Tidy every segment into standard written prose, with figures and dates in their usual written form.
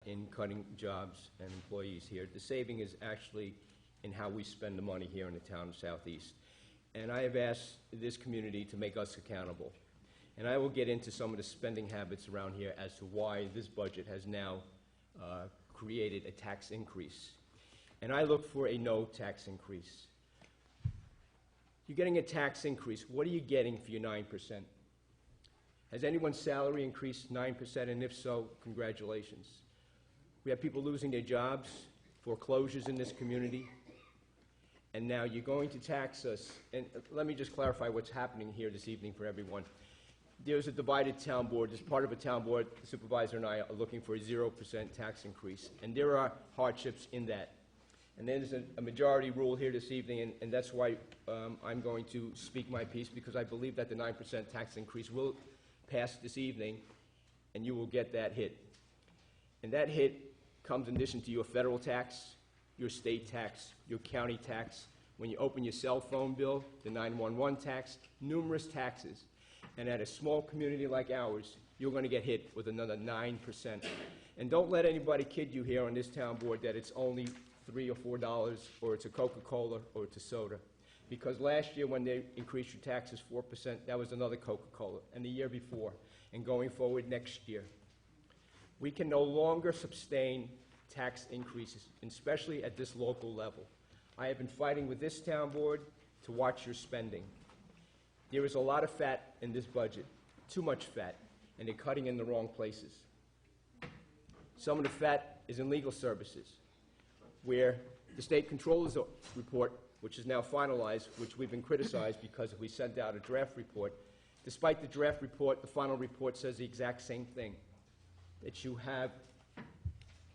in cutting jobs and employees here. The saving is actually in how we spend the money here in the town of Southeast. And I have asked this community to make us accountable. And I will get into some of the spending habits around here as to why this budget has now created a tax increase. And I look for a no tax increase. You're getting a tax increase. What are you getting for your 9%? Has anyone's salary increased 9%? And if so, congratulations. We have people losing their jobs, foreclosures in this community. And now you're going to tax us. And let me just clarify what's happening here this evening for everyone. There's a divided town board. As part of a town board, the supervisor and I are looking for a 0% tax increase. And there are hardships in that. And there's a majority rule here this evening, and that's why I'm going to speak my piece, because I believe that the 9% tax increase will pass this evening, and you will get that hit. And that hit comes in addition to your federal tax, your state tax, your county tax, when you open your cell phone bill, the 911 tax, numerous taxes. And at a small community like ours, you're going to get hit with another 9%. And don't let anybody kid you here on this town board that it's only $3 or $4, or it's a Coca-Cola, or it's a soda. Because last year when they increased your taxes 4%, that was another Coca-Cola, and the year before, and going forward next year. We can no longer sustain tax increases, especially at this local level. I have been fighting with this town board to watch your spending. There is a lot of fat in this budget, too much fat, and they're cutting in the wrong places. Some of the fat is in legal services, where the state controller's report, which is now finalized, which we've been criticized because we sent out a draft report. Despite the draft report, the final report says the exact same thing, that you have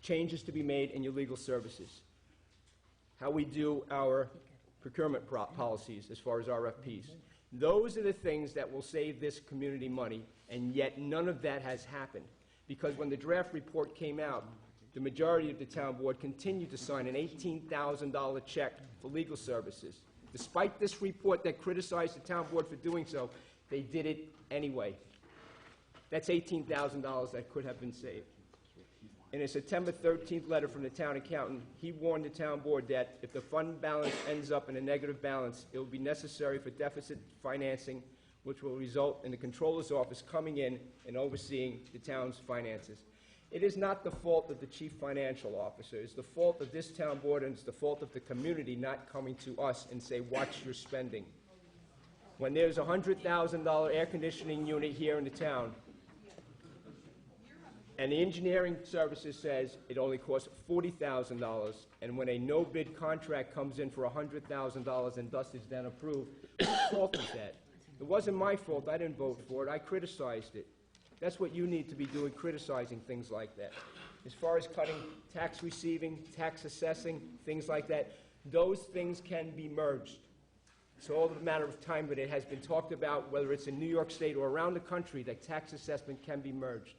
changes to be made in your legal services, how we do our procurement policies as far as RFPs. Those are the things that will save this community money, and yet none of that has happened. Because when the draft report came out, the majority of the town board continued to sign an $18,000 check for legal services. Despite this report that criticized the town board for doing so, they did it anyway. That's $18,000 that could have been saved. In a September 13th letter from the town accountant, he warned the town board that if the fund balance ends up in a negative balance, it will be necessary for deficit financing, which will result in the controller's office coming in and overseeing the town's finances. It is not the fault of the chief financial officer. It's the fault of this town board, and it's the fault of the community not coming to us and say, watch your spending. When there's a $100,000 air conditioning unit here in the town, and the engineering services says it only costs $40,000, and when a no-bid contract comes in for $100,000 and thus is then approved, whose fault is that? It wasn't my fault. I didn't vote for it. I criticized it. That's what you need to be doing, criticizing things like that. As far as cutting tax receiving, tax assessing, things like that, those things can be merged. It's all a matter of time, but it has been talked about, whether it's in New York State or around the country, that tax assessment can be merged.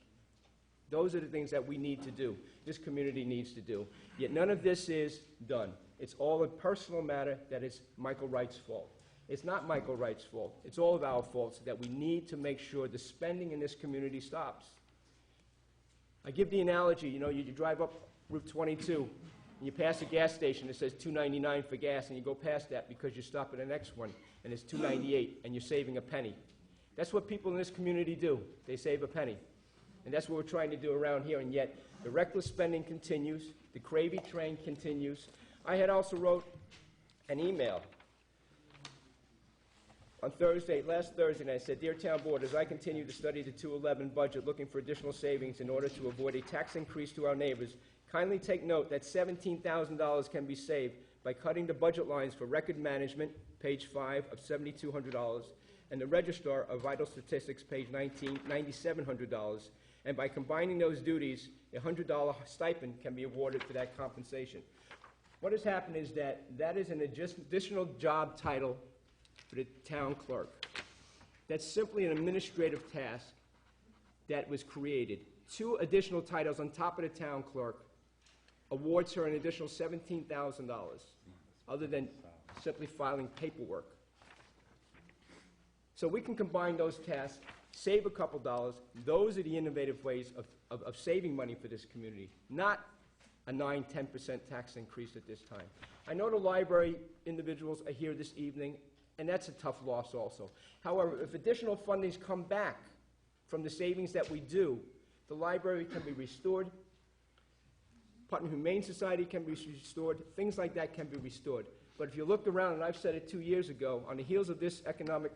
Those are the things that we need to do, this community needs to do. Yet none of this is done. It's all a personal matter that is Michael Wright's fault. It's not Michael Wright's fault. It's all of our faults that we need to make sure the spending in this community stops. I give the analogy, you drive up Route 22, and you pass a gas station that says $2.99 for gas, and you go past that because you stop at the next one, and it's $2.98, and you're saving a penny. That's what people in this community do. They save a penny. And that's what we're trying to do around here, and yet the reckless spending continues, the gravy train continues. I had also wrote an email on last Thursday, and I said, Dear Town Board, as I continue to study the 2011 budget looking for additional savings in order to avoid a tax increase to our neighbors, kindly take note that $17,000 can be saved by cutting the budget lines for record management, page 5 of $7,200, and the registrar of vital statistics, page 19, $9,700. And by combining those duties, a $100 stipend can be awarded for that compensation. What has happened is that is an additional job title for the town clerk. That's simply an administrative task that was created. 2 additional titles on top of the town clerk awards her an additional $17,000, other than simply filing paperwork. So we can combine those tasks, save a couple dollars. Those are the innovative ways of of saving money for this community, not a 9–10% tax increase at this time. I know the library individuals are here this evening, and that's a tough loss also. However, if additional fundings come back from the savings that we do, the library can be restored, Putnam Humane Society can be restored, things like that can be restored. But if you look around, and I've said it 2 years ago, on the heels of this economic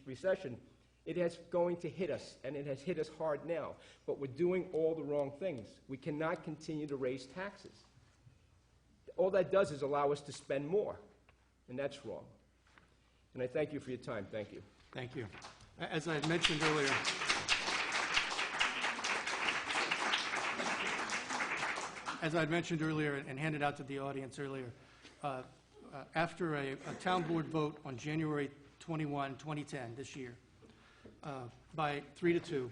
recession, it is going to hit us, and it has hit us hard now. But we're doing all the wrong things. We cannot continue to raise taxes. All that does is allow us to spend more, and that's wrong. And I thank you for your time. Thank you. Thank you. As I had mentioned earlier, and handed out to the audience earlier, after a town board vote on January 21, 2010, this year, by 3-2,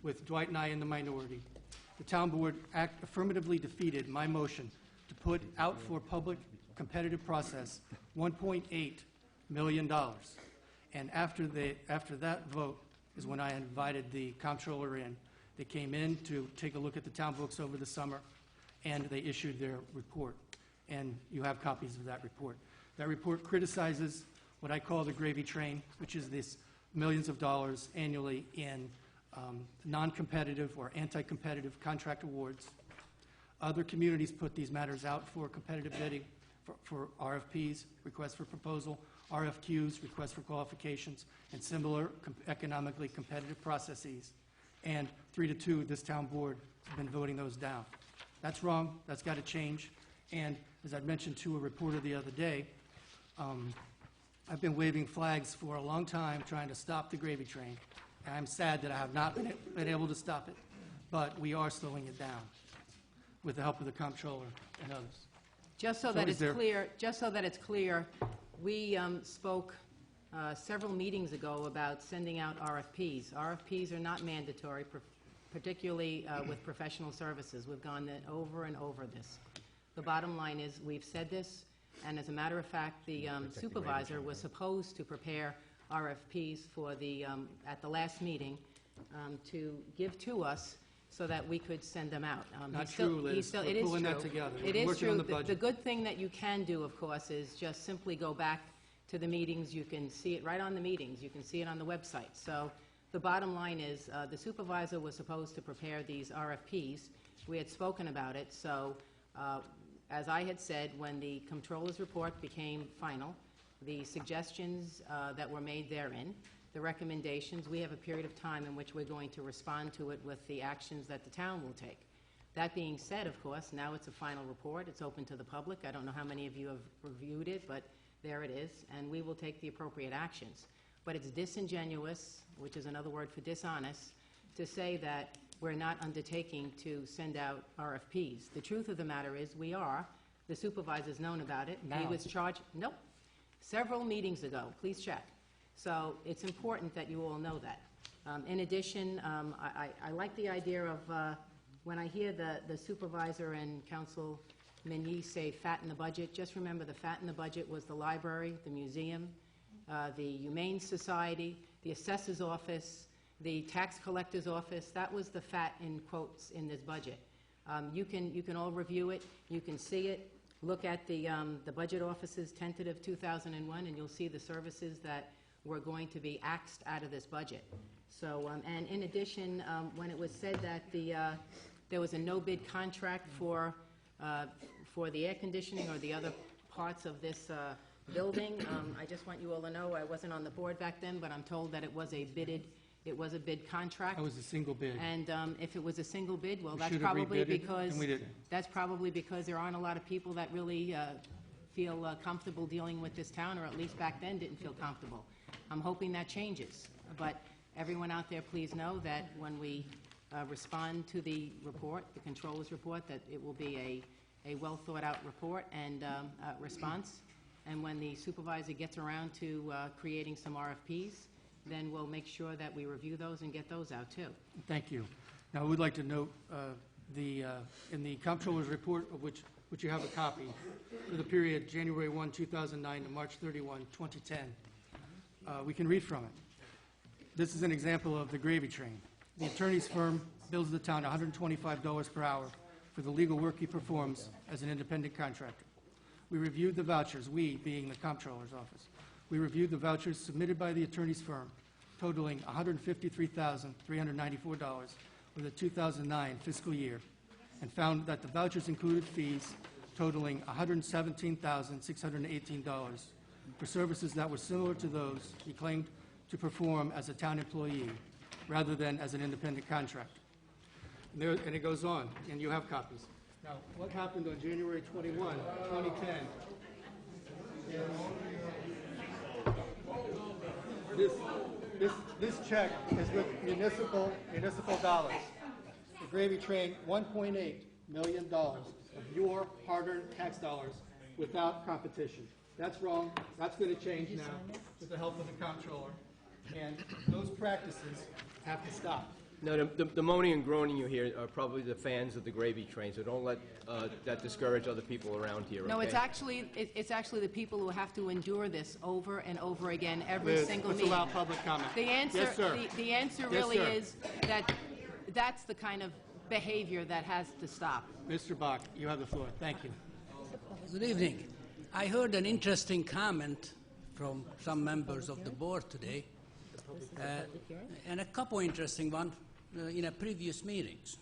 with Dwight and I in the minority, the town board affirmatively defeated my motion to put out for public competitive process $1.8 million. And after that vote is when I invited the comptroller in. They came in to take a look at the town books over the summer, and they issued their report. And you have copies of that report. That report criticizes what I call the gravy train, which is this millions of dollars annually in non-competitive or anti-competitive contract awards. Other communities put these matters out for competitive bidding, for RFPs, requests for proposal, RFQs, requests for qualifications, and similar economically competitive processes. And 3-2, this town board has been voting those down. That's wrong. That's got to change. And as I mentioned to a reporter the other day, I've been waving flags for a long time trying to stop the gravy train. And I'm sad that I have not been able to stop it. But we are slowing it down with the help of the comptroller and others. Just so that it's clear, we spoke several meetings ago about sending out RFPs. RFPs are not mandatory, particularly with professional services. We've gone over and over this. The bottom line is we've said this, and as a matter of fact, the supervisor was supposed to prepare RFPs for at the last meeting to give to us so that we could send them out. Not true, Liz. We're pulling that together. It is true. The good thing that you can do, of course, is just simply go back to the meetings. You can see it right on the meetings. You can see it on the website. So the bottom line is the supervisor was supposed to prepare these RFPs. We had spoken about it. So as I had said, when the comptroller's report became final, the suggestions that were made therein, the recommendations, we have a period of time in which we're going to respond to it with the actions that the town will take. That being said, of course, now it's a final report. It's open to the public. I don't know how many of you have reviewed it, but there it is, and we will take the appropriate actions. But it's disingenuous, which is another word for dishonest, to say that we're not undertaking to send out RFPs. The truth of the matter is we are. The supervisor's known about it. Now. He was charged, nope, several meetings ago. Please check. So it's important that you all know that. In addition, I like the idea of when I hear the supervisor and Councilman Yee say fatten the budget, just remember the fat in the budget was the library, the museum, the Humane Society, the assessor's office, the tax collector's office. That was the fat in quotes in this budget. You can all review it. You can see it. Look at the budget office's tentative 2001, and you'll see the services that were going to be axed out of this budget. So, and in addition, when it was said that there was a no-bid contract for the air conditioning or the other parts of this building, I just want you all to know I wasn't on the board back then, but I'm told that it was a bid contract. That was a single bid. And if it was a single bid, well, We that's should have probably rebid it, because and we didn't. that's probably because there aren't a lot of people that really feel comfortable dealing with this town, or at least back then didn't feel comfortable. I'm hoping that changes. But everyone out there, please know that when we respond to the report, the controller's report, that it will be a well-thought-out report and response. And when the supervisor gets around to creating some RFPs, then we'll make sure that we review those and get those out, too. Thank you. Now, I would like to note in the comptroller's report, of which you have a copy, for the period January 1, 2009 to March 31, 2010, we can read from it. This is an example of the gravy train. The attorney's firm bills the town $125 per hour for the legal work he performs as an independent contractor. We reviewed the vouchers, we being the Comptroller's office. We reviewed the vouchers submitted by the attorney's firm, totaling $153,394 for the 2009 fiscal year, and found that the vouchers included fees totaling $117,618 for services that were similar to those he claimed to perform as a town employee rather than as an independent contractor. And it goes on, and you have copies. Now, what happened on January 21, 2010? This check is with municipal dollars. The Gravy Train, $1.8 million of your hard-earned tax dollars without competition. That's wrong. That's going to change now with the help of the comptroller. And those practices have to stop. No, the moaning and groaning you hear are probably the fans of the Gravy Train, so don't let that discourage other people around here, okay? No, it's actually the people who have to endure this over and over again every Liz, single let's meeting. allow public comment. The answer, Yes, sir. the answer Yes, really sir. is that that's the kind of behavior that has to stop. Mr. Bach, you have the floor. Thank you. Good evening. I heard an interesting comment from some members of the board today, and a couple interesting ones in a previous meetings.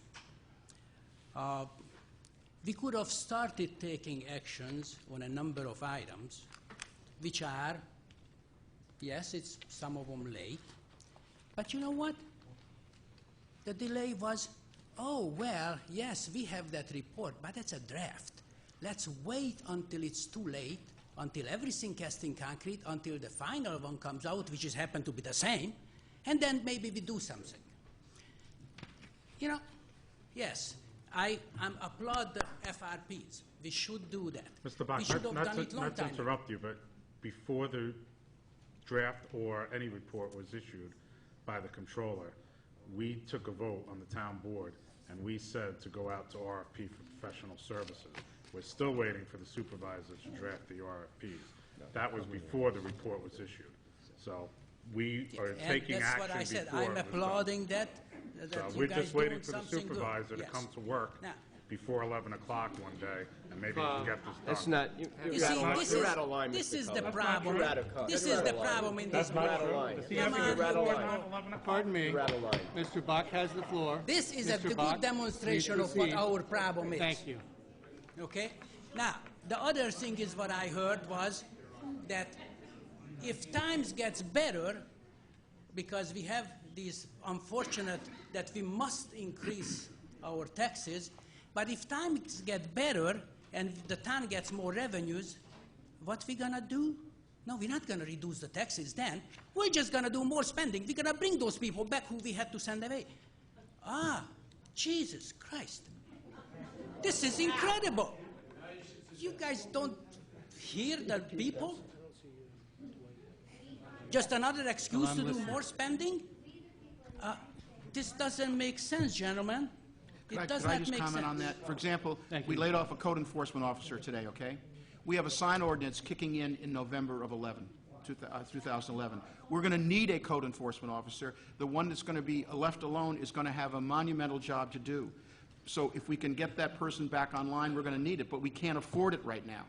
We could have started taking actions on a number of items, which are, yes, it's some of them late, but you know what? The delay was, oh, well, yes, we have that report, but it's a draft. Let's wait until it's too late, until everything cast in concrete, until the final one comes out, which is happen to be the same, and then maybe we do something. You know, yes, I applaud the FRPs. We should do that. Mr. Bach, we should have not done it long to time ago. interrupt you, but before the draft or any report was issued by the controller, we took a vote on the town board, and we said to go out to RFP for professional services. We're still waiting for the supervisor to draft the RFPs. That was before the report was issued. So we are And taking that's action what I said. before I'm it was done. applauding that. So that you we're guys just waiting doing for the something good. supervisor to Yes. come to work Now, before 11 o'clock one day, and maybe we can get this done. That's not, You you're see, out of line. this You're is, out of line, this Mr. is the Cullen. problem. You're out of line. This You're is out the of line. problem in That's this You're not out of true. line. Does he Come have on, to You're out of report line. at 11 o'clock? Pardon me. You're out of line. Mr. Bach has the floor. This is Mr. a Bach, good demonstration please of what proceed. our problem is. Thank you. Okay? Now, the other thing is what I heard was that if times gets better, because we have these unfortunate that we must increase our taxes, but if times get better and the town gets more revenues, what we gonna do? No, we're not gonna reduce the taxes then. We're just gonna do more spending. We're gonna bring those people back who we had to send away. Ah, Jesus Christ. This is incredible. You guys don't hear the people? Just another excuse I'm to do listening. more spending? This doesn't make sense, gentlemen. It does Could I not just make comment on sense. that? For example, Thank we you. laid off a code enforcement officer today, okay? We have a sign ordinance kicking in November of 2011. We're going to need a code enforcement officer. The one that's going to be left alone is going to have a monumental job to do. So if we can get that person back online, we're going to need it, but we can't afford it right now.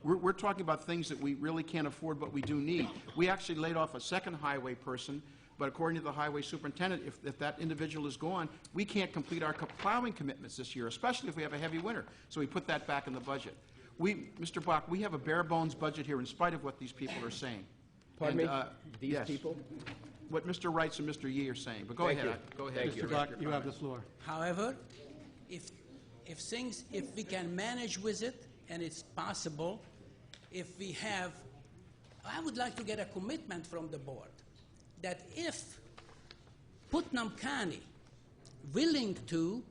We're talking about things that we really can't afford, but we do need. We actually laid off a second highway person, but according to the highway superintendent, if that individual is gone, we can't complete our plowing commitments this year, especially if we have a heavy winter. So we put that back in the budget. Mr. Bach, we have a bare bones budget here in spite of what these people are saying. Pardon me? These yes. people? What Mr. Wrights and Mr. Yee are saying, but go Thank ahead. you. Go ahead. Thank Mr. Bach, you have the floor. However, if we can manage with it, and it's possible, I would like to get a commitment from the board that if Putnam County willing to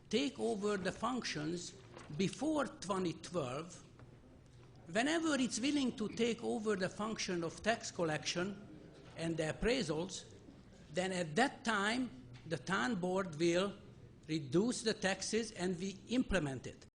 take over the functions before 2012, whenever it's willing to take over the function of tax collection and the appraisals, then at that time, the town board will reduce the taxes and we implement it.